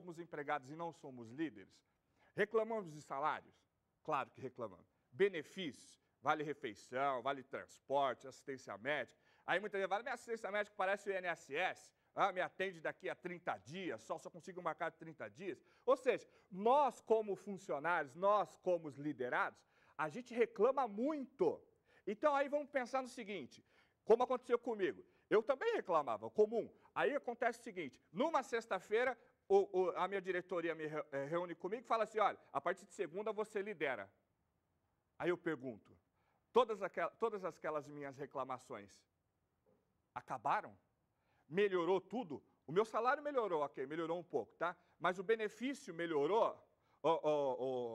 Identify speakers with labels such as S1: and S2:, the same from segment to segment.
S1: somos empregados e não somos líderes? Reclamamos de salários? Claro que reclamamos. Benefícios? Vale refeição, vale transporte, assistência médica. Aí muita gente fala, minha assistência médica parece o INSS, me atende daqui a 30 dias, só consigo marcar 30 dias. Ou seja, nós como funcionários, nós como os liderados, a gente reclama muito. Então aí vamos pensar no seguinte, como aconteceu comigo. Eu também reclamava, comum. Aí acontece o seguinte, numa sexta-feira, a minha diretoria me reúne comigo e fala assim, olha, a partir de segunda você lidera. Aí eu pergunto, todas aquelas minhas reclamações acabaram? Melhorou tudo? O meu salário melhorou, ok, melhorou um pouco, tá? Mas o benefício melhorou?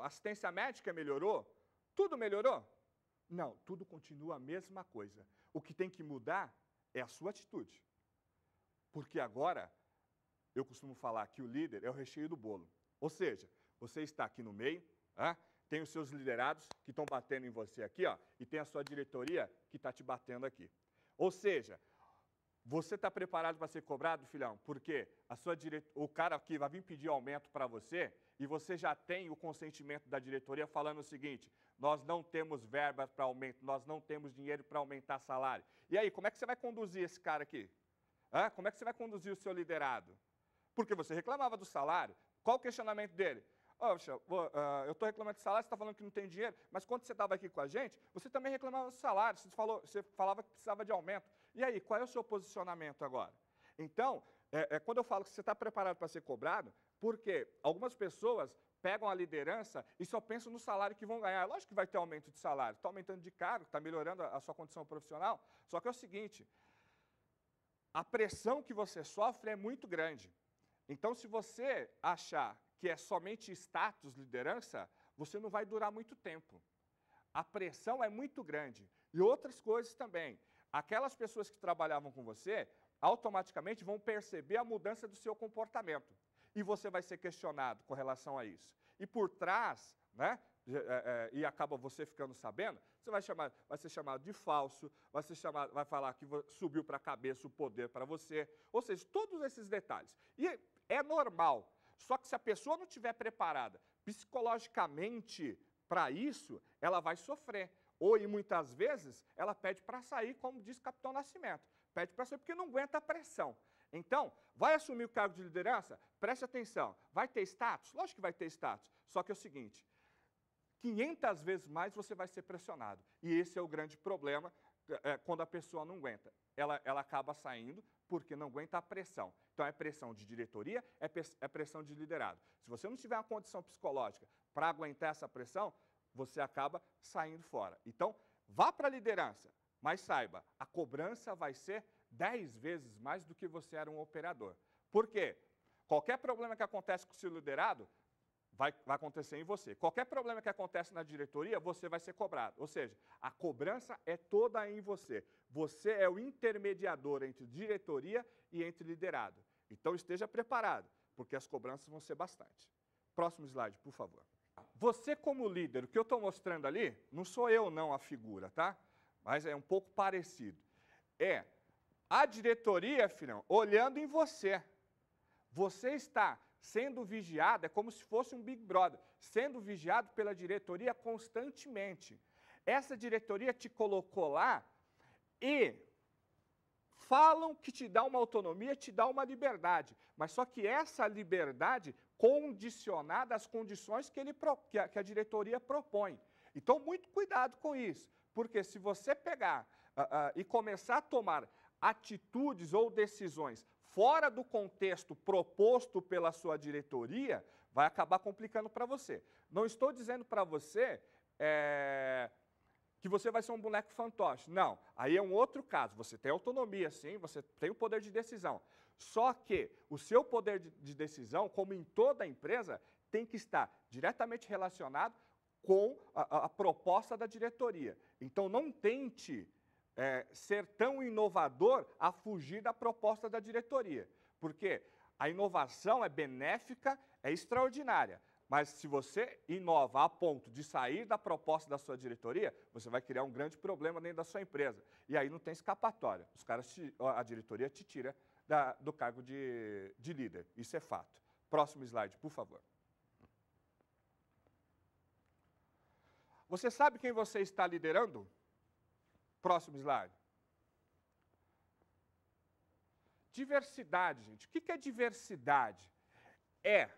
S1: A assistência médica melhorou? Tudo melhorou? Não, tudo continua a mesma coisa. O que tem que mudar é a sua atitude. Porque agora, eu costumo falar que o líder é o recheio do bolo. Ou seja, você está aqui no meio, tem os seus liderados que estão batendo em você aqui, e tem a sua diretoria que está te batendo aqui. Ou seja, você está preparado para ser cobrado, filhão? Porque o cara aqui vai vir pedir aumento para você e você já tem o consentimento da diretoria falando o seguinte, nós não temos verba para aumento, nós não temos dinheiro para aumentar salário. E aí, como é que você vai conduzir esse cara aqui? Como é que você vai conduzir o seu liderado? Porque você reclamava do salário. Qual o questionamento dele? Poxa, eu estou reclamando de salário, você está falando que não tem dinheiro, mas quando você estava aqui com a gente, você também reclamava do salário, você falava que precisava de aumento. E aí, qual é o seu posicionamento agora? Então, quando eu falo que você está preparado para ser cobrado, porque algumas pessoas pegam a liderança e só pensam no salário que vão ganhar. Lógico que vai ter aumento de salário, está aumentando de cargo, está melhorando a sua condição profissional, só que é o seguinte, a pressão que você sofre é muito grande. Então, se você achar que é somente status, liderança, você não vai durar muito tempo. A pressão é muito grande. E outras coisas também. Aquelas pessoas que trabalhavam com você, automaticamente vão perceber a mudança do seu comportamento. E você vai ser questionado com relação a isso. E por trás, e acaba você ficando sabendo, você vai ser chamado de falso, vai falar que subiu para a cabeça o poder para você. Ou seja, todos esses detalhes. E é normal. Só que se a pessoa não estiver preparada psicologicamente para isso, ela vai sofrer. Ou, e muitas vezes, ela pede para sair, como diz Capitão Nascimento. Pede para sair porque não aguenta a pressão. Então, vai assumir o cargo de liderança? Preste atenção. Vai ter status? Lógico que vai ter status. Só que é o seguinte, 500 vezes mais você vai ser pressionado. E esse é o grande problema quando a pessoa não aguenta. Ela acaba saindo porque não aguenta a pressão. Então, é pressão de diretoria, é pressão de liderado. Se você não tiver uma condição psicológica para aguentar essa pressão, você acaba saindo fora. Então, vá para a liderança, mas saiba, a cobrança vai ser 10 vezes mais do que você era um operador. Por quê? Qualquer problema que acontece com o seu liderado, vai acontecer em você. Qualquer problema que acontece na diretoria, você vai ser cobrado. Ou seja, a cobrança é toda em você. Você é o intermediador entre diretoria e entre liderado. Então esteja preparado, porque as cobranças vão ser bastante. Próximo slide, por favor. Você como líder, o que eu estou mostrando ali, não sou eu não a figura, tá? Mas é um pouco parecido. É a diretoria, filhão, olhando em você. Você está sendo vigiado, é como se fosse um Big Brother, sendo vigiado pela diretoria constantemente. Essa diretoria te colocou lá e falam que te dá uma autonomia, te dá uma liberdade, mas só que essa liberdade condicionada às condições que a diretoria propõe. Então, muito cuidado com isso, porque se você pegar e começar a tomar atitudes ou decisões fora do contexto proposto pela sua diretoria, vai acabar complicando para você. Não estou dizendo para você que você vai ser um boneco fantoche. Não, aí é um outro caso. Você tem autonomia, sim, você tem o poder de decisão. Só que o seu poder de decisão, como em toda empresa, tem que estar diretamente relacionado com a proposta da diretoria. Então, não tente ser tão inovador a fugir da proposta da diretoria. Porque a inovação é benéfica, é extraordinária. Mas se você inova a ponto de sair da proposta da sua diretoria, você vai criar um grande problema dentro da sua empresa. E aí não tem escapatória. A diretoria te tira do cargo de líder. Isso é fato. Próximo slide, por favor. Você sabe quem você está liderando? Próximo slide. Diversidade, gente. O que é diversidade? É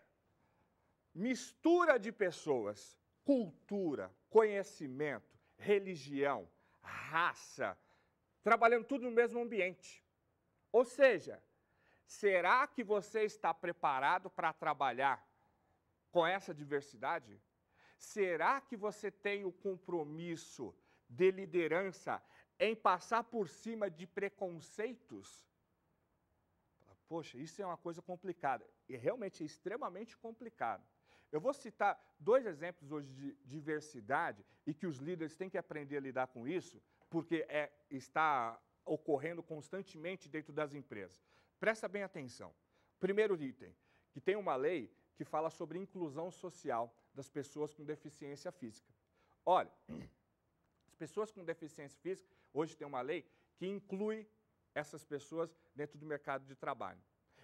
S1: mistura de pessoas, cultura, conhecimento, religião, raça, trabalhando tudo no mesmo ambiente. Ou seja, será que você está preparado para trabalhar com essa diversidade? Será que você tem o compromisso de liderança em passar por cima de preconceitos? Poxa, isso é uma coisa complicada. E realmente é extremamente complicado. Eu vou citar 2 exemplos hoje de diversidade e que os líderes têm que aprender a lidar com isso, porque está ocorrendo constantemente dentro das empresas. Presta bem atenção. Primeiro item, que tem uma lei que fala sobre inclusão social das pessoas com deficiência física. Olha, as pessoas com deficiência física, hoje tem uma lei que inclui essas pessoas dentro do mercado de trabalho.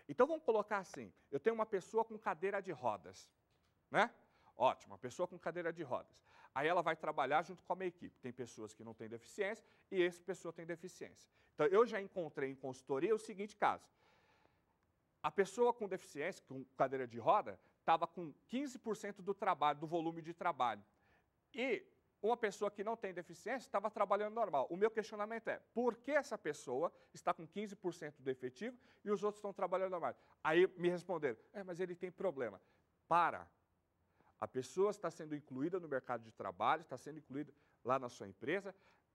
S1: Então, vamos colocar assim, eu tenho uma pessoa com cadeira de rodas, né? Ótimo, uma pessoa com cadeira de rodas. Aí ela vai trabalhar junto com a minha equipe. Tem pessoas que não têm deficiência e essa pessoa tem deficiência. Então, eu já encontrei em consultoria o seguinte caso. A pessoa com deficiência, com cadeira de roda, estava com 15% do trabalho, do volume de trabalho. E uma pessoa que não tem deficiência estava trabalhando normal. O meu questionamento é, por que essa pessoa está com 15% do efetivo e os outros estão trabalhando normal? Aí me responderam, mas ele tem problema. A pessoa está sendo incluída no mercado de trabalho, está sendo incluída lá na sua empresa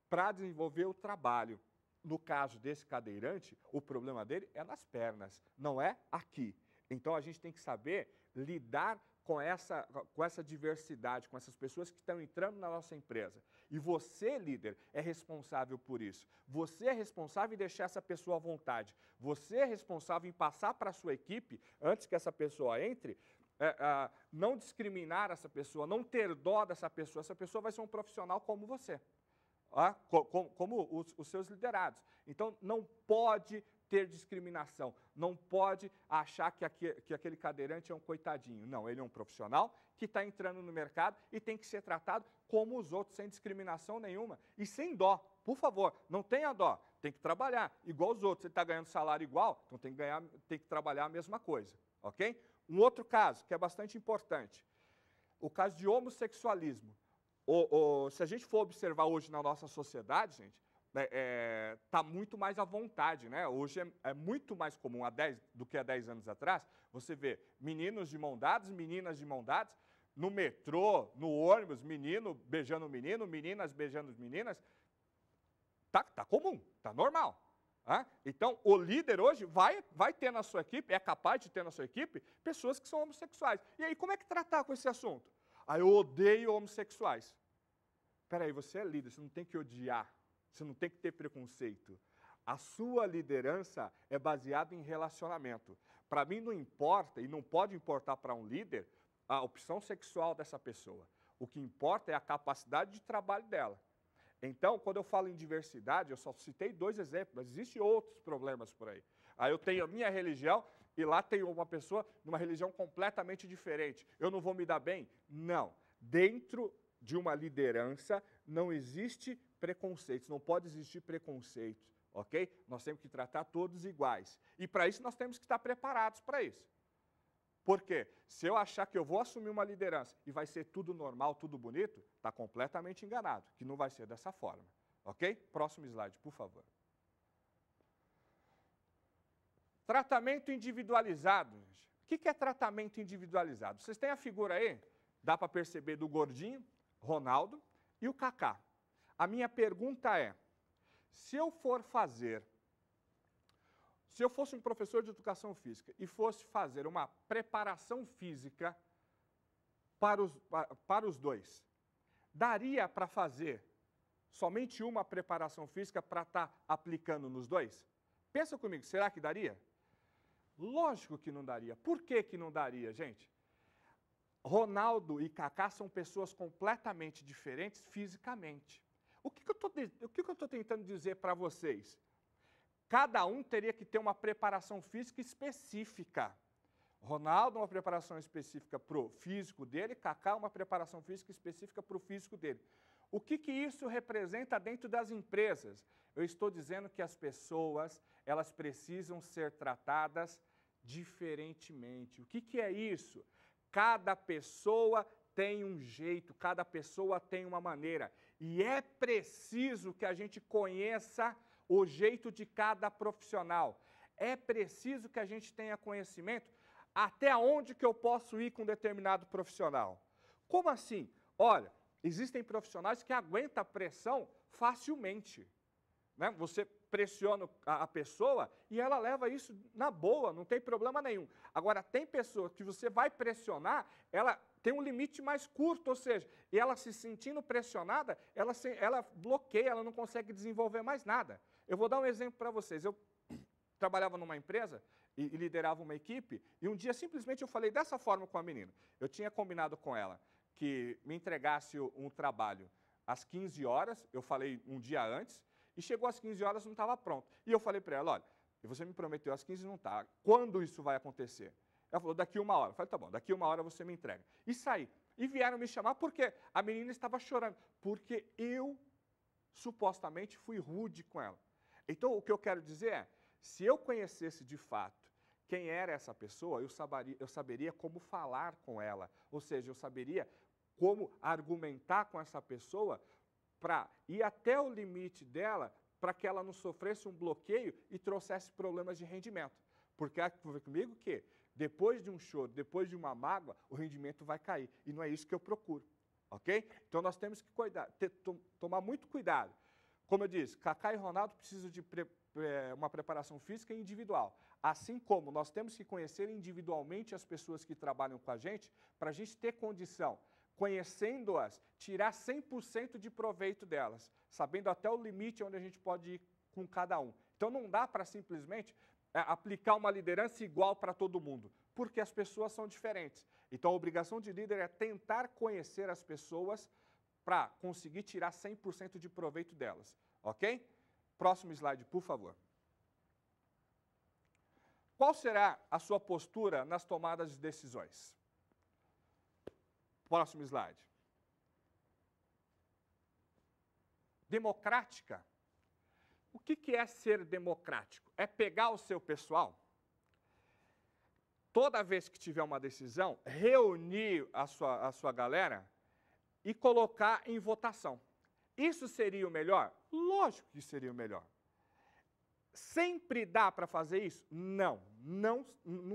S1: para desenvolver o trabalho. No caso desse cadeirante, o problema dele é nas pernas, não é aqui. Então, a gente tem que saber lidar com essa diversidade, com essas pessoas que estão entrando na nossa empresa. E você, líder, é responsável por isso. Você é responsável em deixar essa pessoa à vontade. Você é responsável em passar para a sua equipe, antes que essa pessoa entre, não discriminar essa pessoa, não ter dó dessa pessoa. Essa pessoa vai ser um profissional como você, como os seus liderados. Então, não pode ter discriminação, não pode achar que aquele cadeirante é um coitadinho. Não, ele é um profissional que está entrando no mercado e tem que ser tratado como os outros, sem discriminação nenhuma e sem dó. Por favor, não tenha dó, tem que trabalhar igual os outros. Ele está ganhando salário igual, então tem que trabalhar a mesma coisa, ok? Um outro caso, que é bastante importante, o caso de homossexualismo. Se a gente for observar hoje na nossa sociedade, gente, está muito mais à vontade, né? Hoje é muito mais comum do que há 10 anos atrás, você vê meninos de mão dadas, meninas de mão dadas, no metrô, no ônibus, menino beijando menino, meninas beijando meninas. Tá comum, tá normal. Então, o líder hoje vai ter na sua equipe, é capaz de ter na sua equipe, pessoas que são homossexuais. E aí, como é que tratar com esse assunto? Eu odeio homossexuais. Espera aí, você é líder, você não tem que odiar, você não tem que ter preconceito. A sua liderança é baseada em relacionamento. Para mim, não importa, e não pode importar para um líder, a opção sexual dessa pessoa. O que importa é a capacidade de trabalho dela. Então, quando eu falo em diversidade, eu só citei 2 exemplos, mas existem outros problemas por aí. Aí eu tenho a minha religião e lá tem uma pessoa de uma religião completamente diferente. Eu não vou me dar bem? Não. Dentro de uma liderança não existe preconceitos, não pode existir preconceitos, ok? Nós temos que tratar todos iguais. E para isso nós temos que estar preparados para isso. Por quê? Se eu achar que eu vou assumir uma liderança e vai ser tudo normal, tudo bonito, está completamente enganado, que não vai ser dessa forma. Ok? Próximo slide, por favor. Tratamento individualizado. O que é tratamento individualizado? Vocês têm a figura aí? Dá para perceber do gordinho, Ronaldo, e o Kaká. A minha pergunta é, se eu fosse um professor de educação física e fosse fazer uma preparação física para os dois, daria para fazer somente uma preparação física para estar aplicando nos dois? Pensa comigo, será que daria? Lógico que não daria. Por que não daria, gente? Ronaldo e Kaká são pessoas completamente diferentes fisicamente. O que eu estou tentando dizer para vocês? Cada um teria que ter uma preparação física específica, Ronaldo, uma preparação específica para o físico dele, Kaká, uma preparação física específica para o físico dele. O que isso representa dentro das empresas? Eu estou dizendo que as pessoas, elas precisam ser tratadas diferentemente. O que é isso? Cada pessoa tem um jeito, cada pessoa tem uma maneira. E é preciso que a gente conheça o jeito de cada profissional. É preciso que a gente tenha conhecimento até onde que eu posso ir com um determinado profissional. Como assim? Olha, existem profissionais que aguentam a pressão facilmente. Né? Você pressiona a pessoa e ela leva isso na boa, não tem problema nenhum. Agora, tem pessoas que você vai pressionar, ela tem um limite mais curto, ou seja, ela se sentindo pressionada, ela bloqueia, ela não consegue desenvolver mais nada. Eu vou dar um exemplo para vocês. Eu trabalhava numa empresa e liderava uma equipe, e um dia simplesmente eu falei dessa forma com a menina. Eu tinha combinado com ela que me entregasse um trabalho às 15 horas, eu falei um dia antes, e chegou às 15 horas, não estava pronto. E eu falei para ela, olha, você me prometeu às 15 e não está. Quando isso vai acontecer? Ela falou, daqui 1 hora. Eu falei, tá bom, daqui 1 hora você me entrega. E saí. E vieram me chamar porque a menina estava chorando. Porque eu, supostamente, fui rude com ela. Então, o que eu quero dizer é, se eu conhecesse de fato quem era essa pessoa, eu saberia como falar com ela. Ou seja, eu saberia como argumentar com essa pessoa para ir até o limite dela, para que ela não sofresse um bloqueio e trouxesse problemas de rendimento. Porque comigo que depois de um choro, depois de uma mágoa, o rendimento vai cair. E não é isso que eu procuro. Ok? Então nós temos que tomar muito cuidado. Como eu disse, Kaká e Ronaldo precisam de uma preparação física individual. Assim como nós temos que conhecer individualmente as pessoas que trabalham com a gente, para a gente ter condição, conhecendo-as, tirar 100% de proveito delas, sabendo até o limite onde a gente pode ir com cada um. Então não dá para simplesmente aplicar uma liderança igual para todo mundo, porque as pessoas são diferentes. Então a obrigação de líder é tentar conhecer as pessoas para conseguir tirar 100% de proveito delas, ok? Próximo slide, por favor. Qual será a sua postura nas tomadas de decisões? Próximo slide. Democrática. O que é ser democrático? É pegar o seu pessoal, toda vez que tiver uma decisão, reunir a sua galera e colocar em votação. Isso seria o melhor? Lógico que seria o melhor. Sempre dá para fazer isso? Não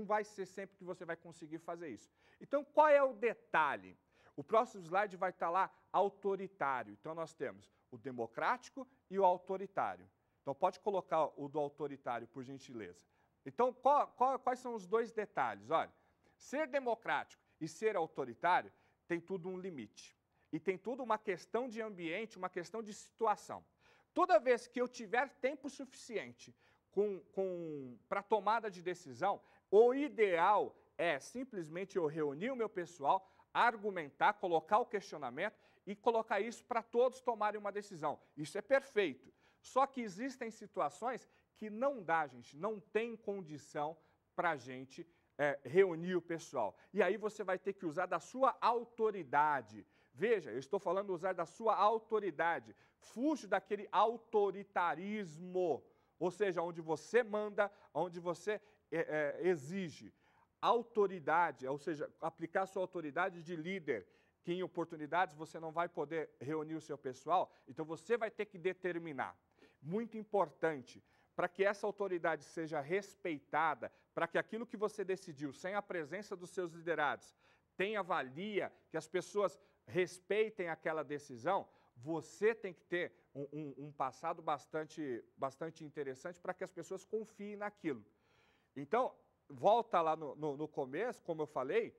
S1: vai ser sempre que você vai conseguir fazer isso. Então, qual é o detalhe? O próximo slide vai estar lá, autoritário. Então, nós temos o democrático e o autoritário. Então, pode colocar o do autoritário, por gentileza. Então, quais são os dois detalhes? Olha, ser democrático e ser autoritário tem tudo um limite. E tem tudo uma questão de ambiente, uma questão de situação. Toda vez que eu tiver tempo suficiente para tomada de decisão, o ideal é simplesmente eu reunir o meu pessoal, argumentar, colocar o questionamento e colocar isso para todos tomarem uma decisão. Isso é perfeito. Só que existem situações que não dá, gente, não tem condição para a gente reunir o pessoal. E aí você vai ter que usar da sua autoridade. Veja, eu estou falando usar da sua autoridade. Fuja daquele autoritarismo, ou seja, onde você manda, onde você exige. Autoridade, ou seja, aplicar sua autoridade de líder, que em oportunidades você não vai poder reunir o seu pessoal, então você vai ter que determinar. Muito importante, para que essa autoridade seja respeitada, para que aquilo que você decidiu, sem a presença dos seus liderados, tenha valia, que as pessoas respeitem aquela decisão, você tem que ter um passado bastante interessante para que as pessoas confiem naquilo. Então, volta lá no começo, como eu falei,